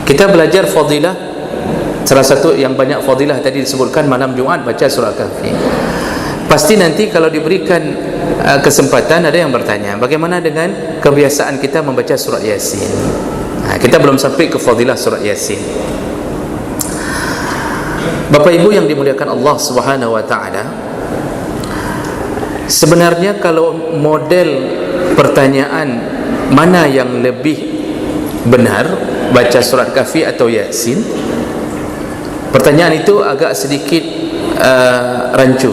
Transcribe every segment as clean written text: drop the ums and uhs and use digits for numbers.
Kita belajar fadilah, salah satu yang banyak fadilah tadi disebutkan malam Jumaat baca surah Kahfi. Pasti nanti kalau diberikan kesempatan ada yang bertanya, bagaimana dengan kebiasaan kita membaca surat Yasin? Kita belum sampai ke fadilah surat Yasin. Bapak Ibu yang dimuliakan Allah Subhanahu wa taala, sebenarnya kalau model pertanyaan mana yang lebih benar, baca surat Kahfi atau Yasin, pertanyaan itu agak sedikit rancu.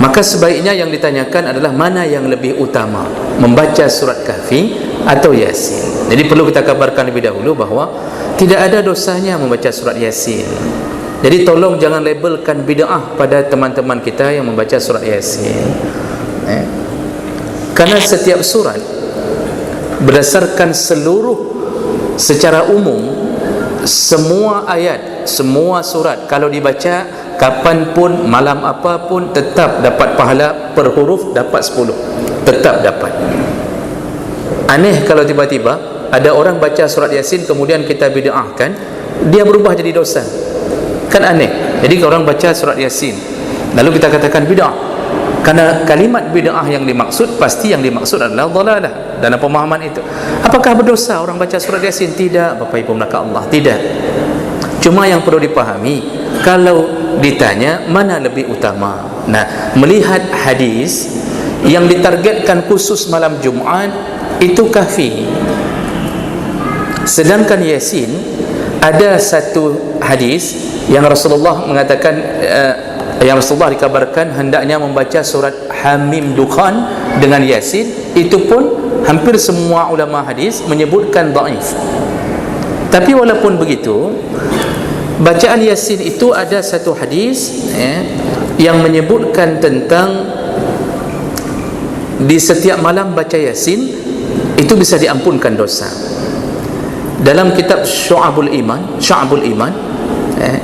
Maka sebaiknya yang ditanyakan adalah mana yang lebih utama, membaca surat Kahfi atau Yasin. Jadi perlu kita kabarkan lebih dahulu bahawa tidak ada dosanya membaca surat Yasin. Jadi tolong jangan labelkan bid'ah pada teman-teman kita yang membaca surat Yasin. Karena setiap surat berdasarkan secara umum, semua ayat, semua surat kalau dibaca kapanpun, malam apapun, tetap dapat pahala per huruf, dapat 10, tetap dapat. Aneh kalau tiba-tiba ada orang baca surat Yasin kemudian kita bid'ahkan, dia berubah jadi dosa, kan aneh. Jadi orang baca surat Yasin lalu kita katakan bid'ah, karena kalimat bid'ah yang dimaksud pasti yang dimaksud adalah dhalalah dalam pemahaman itu. Apakah berdosa orang baca surat Yasin? Tidak, Bapak Ibu melakukan Allah, tidak. Cuma yang perlu dipahami, kalau ditanya mana lebih utama, nah, melihat hadis yang ditargetkan khusus malam Jumaat itu Kahfi, sedangkan Yasin ada satu hadis yang Rasulullah mengatakan, yang Rasulullah dikabarkan hendaknya membaca surat Hamim Dukhan dengan Yasin. Itu pun hampir semua ulama hadis menyebutkan dhaif. Tapi walaupun begitu, bacaan Yasin itu ada satu hadis yang menyebutkan tentang di setiap malam baca Yasin itu bisa diampunkan dosa. Dalam kitab Syu'abul Iman,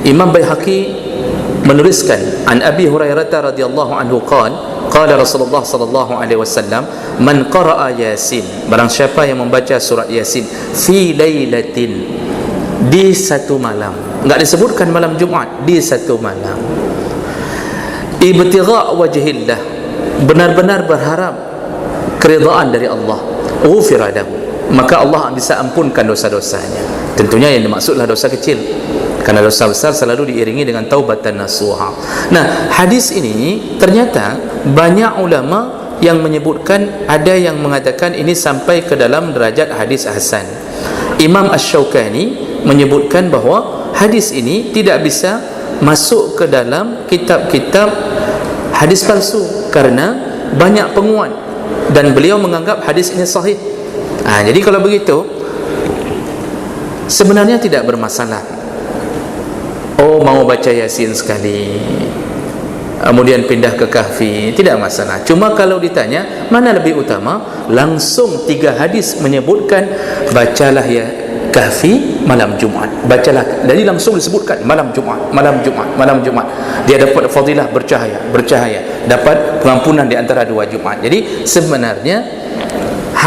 Imam Baihaqi menuliskan an Abi Hurairah radhiyallahu anhu qala Rasulullah sallallahu alaihi wasallam, man qara'a Yasin, barang siapa yang membaca surat Yasin fi lailatin, di satu malam, enggak disebutkan malam Jumaat, di satu malam, ibtigha' wajhillah, benar-benar berharap keridhaan dari Allah, ghufira lahu, maka Allah bisa ampunkan dosa-dosanya. Tentunya yang dimaksudlah dosa kecil, karena dosa besar selalu diiringi dengan taubatan nasuha. Nah, hadis ini ternyata banyak ulama yang menyebutkan, ada yang mengatakan ini sampai ke dalam derajat hadis hasan. Imam Asy-Syaukani menyebutkan bahawa hadis ini tidak bisa masuk ke dalam kitab-kitab hadis palsu karena banyak penguat, dan beliau menganggap hadis ini sahih. Jadi kalau begitu sebenarnya tidak bermasalah. Oh, mau baca Yasin sekali kemudian pindah ke Kahfi, tidak masalah. Cuma kalau ditanya mana lebih utama, langsung 3 hadis menyebutkan bacalah ya Kahfi malam Jumaat, bacalah. Jadi langsung disebutkan malam Jumaat, malam Jumaat, malam Jumaat. Dia dapat fadilah bercahaya, dapat pengampunan di antara 2 Jumaat. Jadi sebenarnya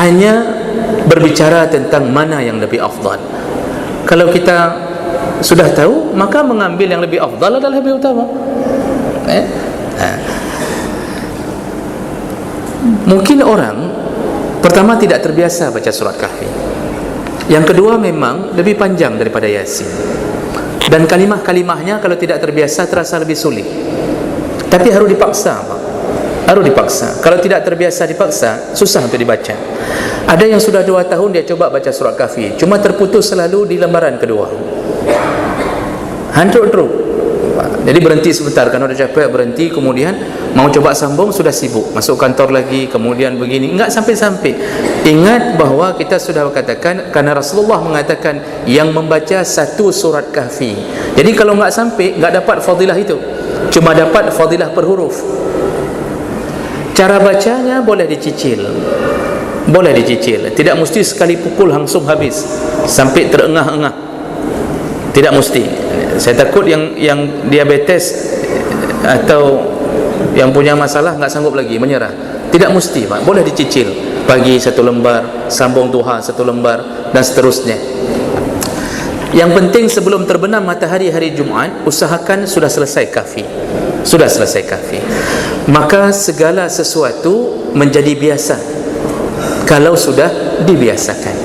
hanya berbicara tentang mana yang lebih afdal. Kalau kita sudah tahu, maka mengambil yang lebih afdal adalah lebih utama. Mungkin orang pertama tidak terbiasa baca surat Kahfi, yang kedua memang lebih panjang daripada Yasin, dan kalimah-kalimahnya kalau tidak terbiasa terasa lebih sulit. Tapi harus dipaksa, Pak. Harus dipaksa. Kalau tidak terbiasa dipaksa, susah untuk dibaca. Ada yang sudah 2 tahun dia coba baca surat Kahfi, cuma terputus selalu di lembaran kedua, hancur terus. Jadi berhenti sebentar, karena sudah capek berhenti, kemudian mau coba sambung sudah sibuk, masuk kantor lagi, kemudian begini, enggak sampai-sampai. Ingat bahawa kita sudah katakan, karena Rasulullah mengatakan yang membaca 1 surat Kahfi. Jadi kalau enggak sampai, enggak dapat fadilah itu, cuma dapat fadilah per huruf. Cara bacanya boleh dicicil, tidak mesti sekali pukul langsung habis sampai terengah-engah, tidak mesti. Saya takut yang diabetes atau yang punya masalah enggak sanggup lagi, menyerah. Tidak mesti, Pak. Boleh dicicil, pagi 1 lembar, sambung duha 1 lembar, dan seterusnya. Yang penting sebelum terbenam matahari hari Jumaat, usahakan sudah selesai kahfi. Sudah selesai kahfi. Maka segala sesuatu menjadi biasa kalau sudah dibiasakan.